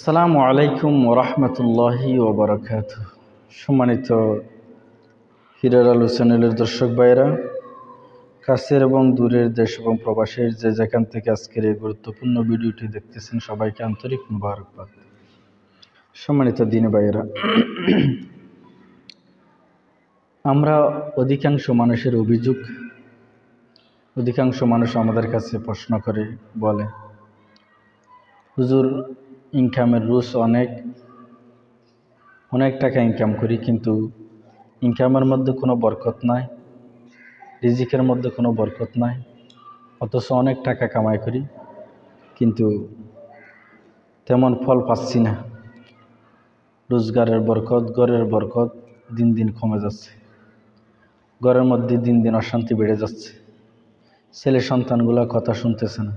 আসসালামু আলাইকুম ওরহমতুল্লাহি ওবরাকাতুহ। সম্মানিত হিরার আলো চ্যানেলের দর্শক ভাইয়েরা, কাছের এবং দূরের দেশ এবং প্রবাসের যে যেখান থেকে আজকের এই গুরুত্বপূর্ণ ভিডিওটি দেখতেছেন, সবাইকে আন্তরিক মুবারকবাদ। সম্মানিত দিনী ভাইয়েরা, আমরা অধিকাংশ মানুষের অভিযোগ, অধিকাংশ মানুষ আমাদের কাছে প্রশ্ন করে বলে, হুজুর ইনকামের রুজ অনেক টাকা ইনকাম করি, কিন্তু ইনকামের মধ্যে কোনো বরকত নাই, রিজিকের মধ্যে কোনো বরকত নাই। অথচ অনেক টাকা কামাই করি, কিন্তু তেমন ফল পাচ্ছি না। রোজগারের বরকত, ঘরের বরকত দিন দিন কমে যাচ্ছে। ঘরের মধ্যে দিন দিন অশান্তি বেড়ে যাচ্ছে। ছেলে সন্তানগুলো কথা শুনতেছে না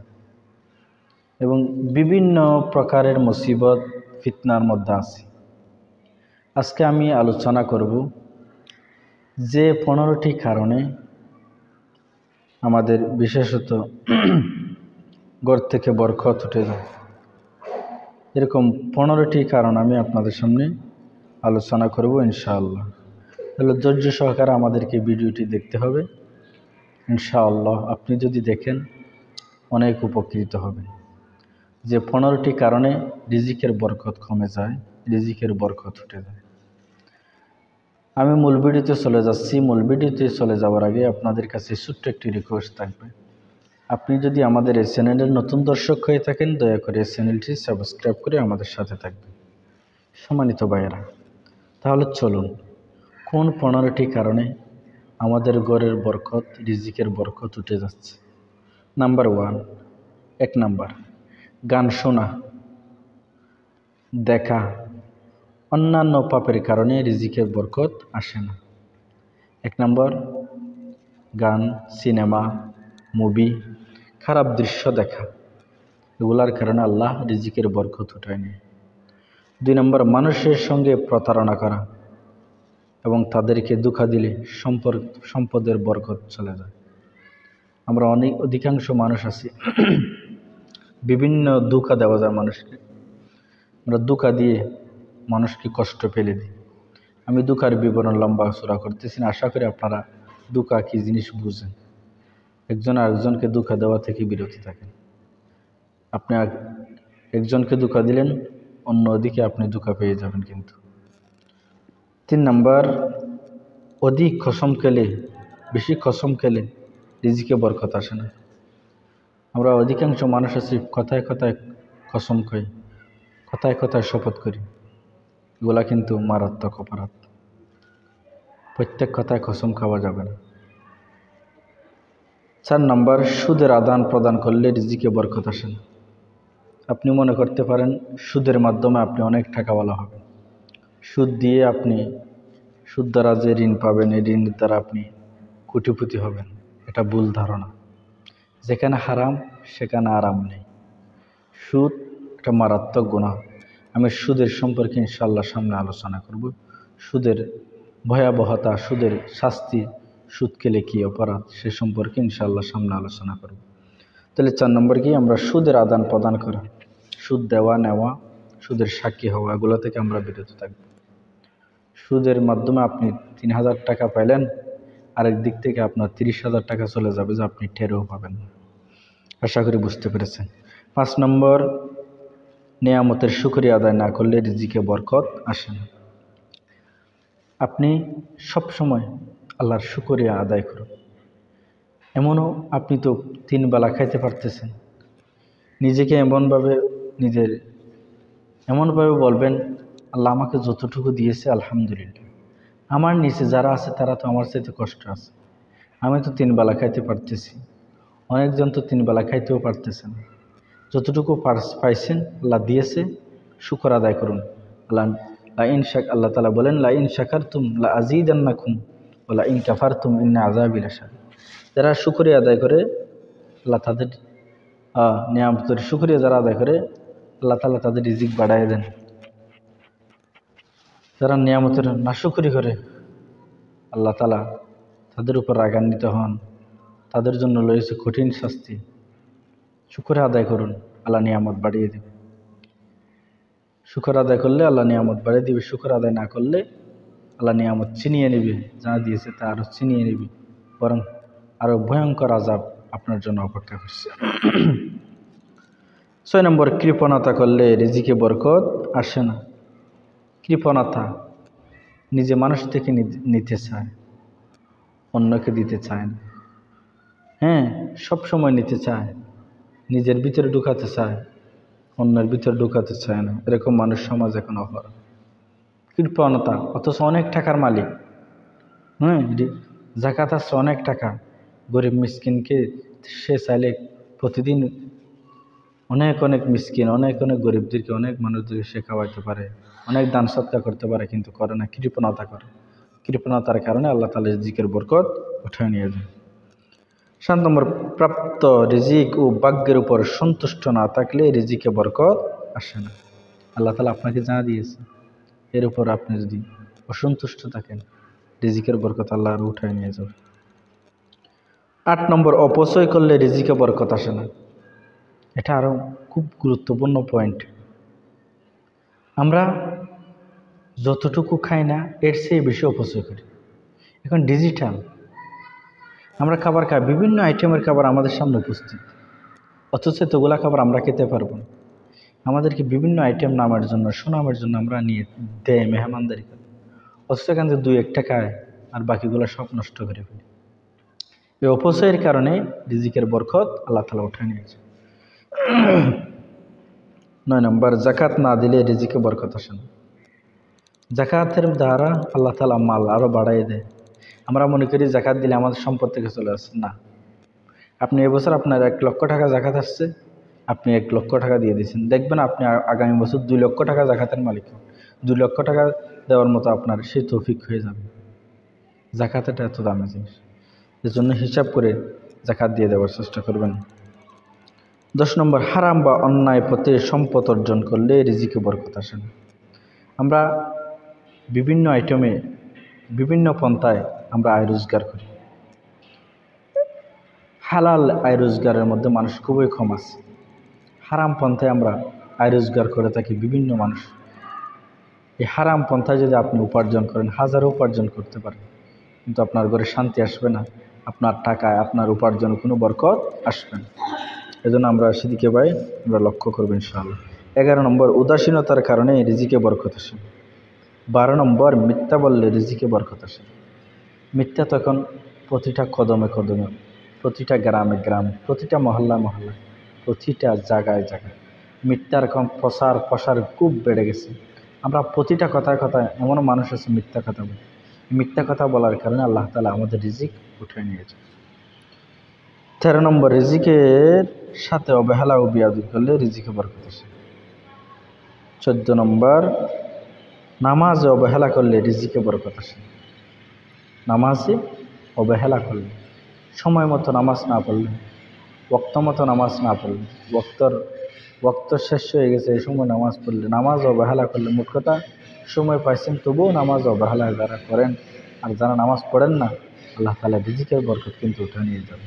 এবং বিভিন্ন প্রকারের মুসিবত ফিতনার মধ্যে আছে। আজকে আমি আলোচনা করব যে 15টি কারণে আমাদের বিশেষত ঘর থেকে বরকত উঠে যায়। এরকম 15টি কারণ আমি আপনাদের সামনে আলোচনা করব ইনশাআল্লাহ। তাহলে ধৈর্য সহকারে আমাদেরকে ভিডিওটি দেখতে হবে। ইনশাআল্লাহ আপনি যদি দেখেন অনেক উপকৃত হবেন। যে 15টি কারণে রিজিকের বরকত কমে যায়, রিজিকের বরকত উঠে যায়। আমি মূল ভিডিওতে চলে যাচ্ছি। মূল ভিডিওতে চলে যাওয়ার আগে আপনাদের কাছে ছোট্ট একটি রিকোয়েস্ট থাকবে। আপনি যদি আমাদের এই চ্যানেলের নতুন দর্শক হয়ে থাকেন, দয়া করে এই চ্যানেলটি সাবস্ক্রাইব করে আমাদের সাথে থাকবেন। সম্মানিত ভাইয়েরা, তাহলে চলুন কোন 15টি কারণে আমাদের ঘরের বরকত, রিজিকের বরকত উঠে যাচ্ছে। নাম্বার 1 নাম্বার, গান শোনা, দেখা, অন্যান্য পাপের কারণে রিজিকের বরকত আসে না। 1 নম্বর, গান, সিনেমা, মুভি, খারাপ দৃশ্য দেখা, এগুলার কারণে আল্লাহ রিজিকের বরকত উঠায় নেয়। 2 নম্বর, মানুষের সঙ্গে প্রতারণা করা এবং তাদেরকে ধোঁকা দিলে সম্পদের বরকত চলে যায়। আমরা অধিকাংশ মানুষ আছি, বিভিন্ন ধোঁকা দেওয়া যায় মানুষকে। আমরা ধোঁকা দিয়ে মানুষকে কষ্ট ফেলে দিই। আমি ধোঁকার বিবরণ লম্বা চূড়া করতেছি না, আশা করি আপনারা ধোঁকা কী জিনিস বুঝেন। একজন আরেকজনকে ধোঁকা দেওয়া থেকে বিরত থাকেন। আপনি একজনকে ধোঁকা দিলেন, অন্যদিকে আপনি ধোঁকা পেয়ে যাবেন। কিন্তু 3 নম্বর, অধিক কসম খেলে, বেশি কসম খেলে রিজিকে বরকত আসে না। আমরা অধিকাংশ মানুষ আছি কথায় কথায় কসম খাই, কথায় কথায় শপথ করি, এগুলা কিন্তু মারাত্মক অপরাধ। প্রত্যেক কথায় কসম খাওয়া যাবে না। 4 নম্বর, সুদের আদান প্রদান করলে রিজিকে বরকত আসে না। আপনি মনে করতে পারেন সুদের মাধ্যমে আপনি অনেক টাকাওয়ালা হবেন, সুদ দিয়ে আপনি সুদ দ্বারা যে ঋণ পাবেন, এই ঋণের দ্বারা আপনি কোটিপতি হবেন। এটা ভুল ধারণা। যেখানে হারাম সেখানে আরাম নেই। সুদ একটা মারাত্মক গুনাহ। আমি সুদের সম্পর্কে ইনশাআল্লাহ সামনে আলোচনা করব। সুদের ভয়াবহতা, সুদের শাস্তি, সুদ খেলে কী অপরাধ, সে সম্পর্কে ইনশাআল্লাহ সামনে আলোচনা করব। তাহলে 4 নম্বর কি, আমরা সুদের আদান প্রদান করা, সুদ দেওয়া নেওয়া, সুদের সাক্ষী হওয়া, এগুলো থেকে আমরা বিরত থাকব। সুদের মাধ্যমে আপনি 3000 টাকা পাইলেন, আরেক দিক থেকে আপনার 30,000 টাকা চলে যাবে, যে আপনি টেরও পাবেন না। আশা করি বুঝতে পেরেছেন। 5 নম্বর, নেয়ামতের শুকরিয়া আদায় না করলে রিজিকে বরকত আসে না। আপনি সব সময় আল্লাহর শুকরিয়া আদায় করুন। এমনও আপনি তো 3 বেলা খাইতে পারতেছেন, নিজেকে এমনভাবে বলবেন, আল্লাহ আমাকে যতটুকু দিয়েছে আলহামদুলিল্লাহ। আমার নিচে যারা আছে তারা তো আমার চাইতে কষ্ট আছে। আমি তো 3 বেলা খাইতে পারতেছি, অনেকজন তো 3 বেলা খাইতেও পারতেছে না। যতটুকু পাইছেন আল্লাহ দিয়েছে, শুকর আদায় করুন। আল্লাহ তাআলা বলেন, লা ইন শাকারতুম লা আযীদান্নাকুম ওয়া লা ইন কাফারতুম ইন্না আযাবি লাশাদীদ। যারা শুকরিয়া আদায় করে, আল্লাহ তাদের নিয়ামতের শুকরিয়া যারা আদায় করে, আল্লাহ তাআলা তাদের রিজিক বাড়ায় দেন। যারা নিয়ামতের নাশুকরি করে, আল্লাহ তাআলা তাদের উপর রাগান্বিত হন, তাদের জন্য রয়েছে কঠিন শাস্তি। শুকর আদায় করুন, আল্লাহ নিয়ামত বাড়িয়ে দেবে। শুকর আদায় করলে আল্লাহ নিয়ামত বাড়িয়ে দিবে, শুকর আদায় না করলে আল্লাহ নিয়ামত ছিনিয়ে নেবে, যা দিয়েছে তা আরও ছিনিয়ে নেবে, বরং আরও ভয়ঙ্কর আযাব আপনার জন্য অপেক্ষা করছে। 6 নম্বর, কৃপণতা করলে রিজিকে বরকত আসে না। কৃপণতা, নিজে মানুষ থেকে নিতে চায়, অন্যকে দিতে চায় না। হ্যাঁ, সব সময় নিতে চায়, নিজের ভিতরে ঢুকাতে চায়, অন্যের ভিতরে ঢুকাতে চায় না। এরকম মানুষ সমাজ এখন অহরহ। কৃপণতা, অথচ অনেক টাকার মালিক, জাকাত আসছে অনেক টাকা, গরিব মিসকিনকে সে চাইলে প্রতিদিন অনেক অনেক মিসকিন, অনেক অনেক গরিবদেরকে, অনেক মানুষদেরকে সে খাওয়াইতে পারে, অনেক দান সৎকার করতে পারে, কিন্তু করে না, কৃপণতা করে। কৃপণতার কারণে আল্লাহ তাআলা রিজিকের বরকত উঠায় নিয়ে যায়। 7 নম্বর, প্রাপ্ত রিজিক ও ভাগ্যের উপর সন্তুষ্ট না থাকলে রিজিকে বরকত আসে না। আল্লাহ তাআলা আপনাকে যা দিয়েছে এর উপর আপনি যদি অসন্তুষ্ট থাকেন, রিজিকের বরকত আল্লাহ আর উঠায় নিয়ে যাবে। 8 নম্বর, অপচয় করলে রিজিকে বরকত আসে না। এটা আরও খুব গুরুত্বপূর্ণ পয়েন্ট। আমরা যতটুকু খাই না এর চেয়ে বেশি অপচয় করি। এখন ডিজিটাল আমরা খাবার খাই, বিভিন্ন আইটেমের খাবার আমাদের সামনে উপস্থিত, অথচ এতগুলা খাবার আমরা খেতে পারবো না। আমাদেরকে বিভিন্ন আইটেম নামের জন্য, সুনামের জন্য আমরা নিয়ে দেয় মেহমানদারি করি, অথচ এখান থেকে 2-1 খায় আর বাকিগুলো সব নষ্ট করে ফেলি। এই অপচয়ের কারণে রিজিকের বরকত আল্লাহ তাআলা উঠায় নিয়েছে। 9 নম্বর, জাকাত না দিলে রিজিকে বরকত আসে না। জাকাতের দ্বারা আল্লাহ তাআলা মাল আরও বাড়াই দেয়। আমরা মনে করি জাকাত দিলে আমাদের সম্পদ থেকে চলে আসছে, না। আপনি এবছর আপনার 1 লক্ষ টাকা জাকাত আসছে, আপনি 1 লক্ষ টাকা দিয়ে দিয়েছেন, দেখবেন আপনি আগামী বছর 2 লক্ষ টাকা জাকাতের মালিক, 2 লক্ষ টাকা দেওয়ার মতো আপনার সেই তৌফিক হয়ে যাবে। জাকাত এটা এত দামি জিনিস, এর জন্য হিসাব করে জাকাত দিয়ে দেওয়ার চেষ্টা করবেন। 10 নম্বর, হারাম বা অন্যায় পথে সম্পদ অর্জন করলে রিজিকে বরকত আসে না। আমরা বিভিন্ন আইটেমে, বিভিন্ন পন্থায় আমরা আয় রোজগার করি। হালাল আয় রোজগারের মধ্যে মানুষ খুবই কম আছে। হারাম পন্থায় আমরা আয় রোজগার করে থাকি বিভিন্ন মানুষ। এই হারাম পন্থায় যদি আপনি উপার্জন করেন, হাজারো উপার্জন করতে পারেন, কিন্তু আপনার ঘরে শান্তি আসবে না, আপনার টাকায়, আপনার উপার্জনে কোনো বরকত আসবে না। এজন্য আমরা সেদিকে ভাই আমরা লক্ষ্য করবো ইনশাআল্লাহ। 11 নম্বর, উদাসীনতার কারণে রিজিকে বরকত আসে। 12 নম্বর, মিথ্যা বললে রিজিকে বরকত আসে। মিথ্যা তখন প্রতিটা কদমে কদমে, প্রতিটা গ্রামে গ্রামে, প্রতিটা মহল্লায় মহল্লায়, প্রতিটা জায়গায় জায়গায় মিথ্যার প্রসার খুব বেড়ে গেছে। আমরা প্রতিটা কথায় কথায় এমনও মানুষ আছে মিথ্যা কথা বলে। মিথ্যা কথা বলার কারণে আল্লাহ তাআলা আমাদের রিজিক উঠে নিয়েছে। 13 নম্বর, রিজিকের সাথে অবহেলা ও বেয়াদবি করলে রিজিকে বরকত আসে। 14 নম্বর, নামাজে অবহেলা করলে রিজিকে বরকত আসে। নামাজে অবহেলা করলে, সময় মতো নামাজ না পড়লে, ওয়াক্ত মতো নামাজ না পড়লে, ওয়াক্ত শেষ হয়ে গেছে এই সময় নামাজ পড়লে, নামাজ অবহেলা করলে, মোট কথা সময় পাইছেন তবুও নামাজ অবহেলা যারা করেন আর যারা নামাজ পড়েন না, আল্লাহ তাআলা রিজিকের বরকত কিন্তু উঠে নিয়ে যাবে।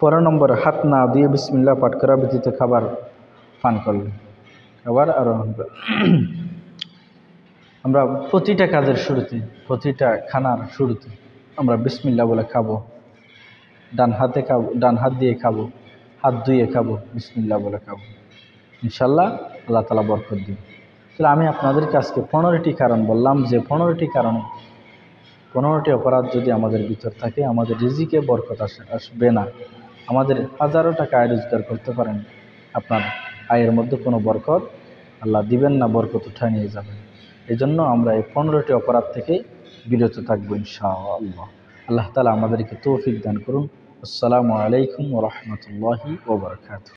15 নম্বর, হাত না দিয়ে বিসমিল্লাহ পাঠ করা ব্যতীত খাবার পান করলে, খাবার আর আমরা প্রতিটা কাজের শুরুতে, প্রতিটা খানার শুরুতে আমরা বিসমিল্লাহ বলে খাবো, ডান হাত দিয়ে খাবো, হাত ধুয়ে খাবো, বিসমিল্লাহ বলে খাবো, ইনশাল্লাহ আল্লাহ তাআলা বরকত দিন। তাহলে আমি আপনাদেরকে আজকে 15টি কারণ বললাম, যে 15টি কারণে 15টি অপরাধ যদি আমাদের ভিতর থাকে আমাদের রিজিকে বরকত আসবে না। আমাদের হাজারো টাকা আয় রোজগার করতে পারেন, আপনার আয়ের মধ্যে কোনো বরকত আল্লাহ দিবেন না, বরকত উঠায় নিয়ে যাবেন। এই জন্য আমরা এই 15টি অপরাধ থেকে বিরত থাকবো ইনশাআল্লাহ। আল্লাহ তাআলা আমাদেরকে তৌফিক দান করুন। আসসালামু আলাইকুম ওয়া রাহমাতুল্লাহি ওয়া বারাকাতুহু।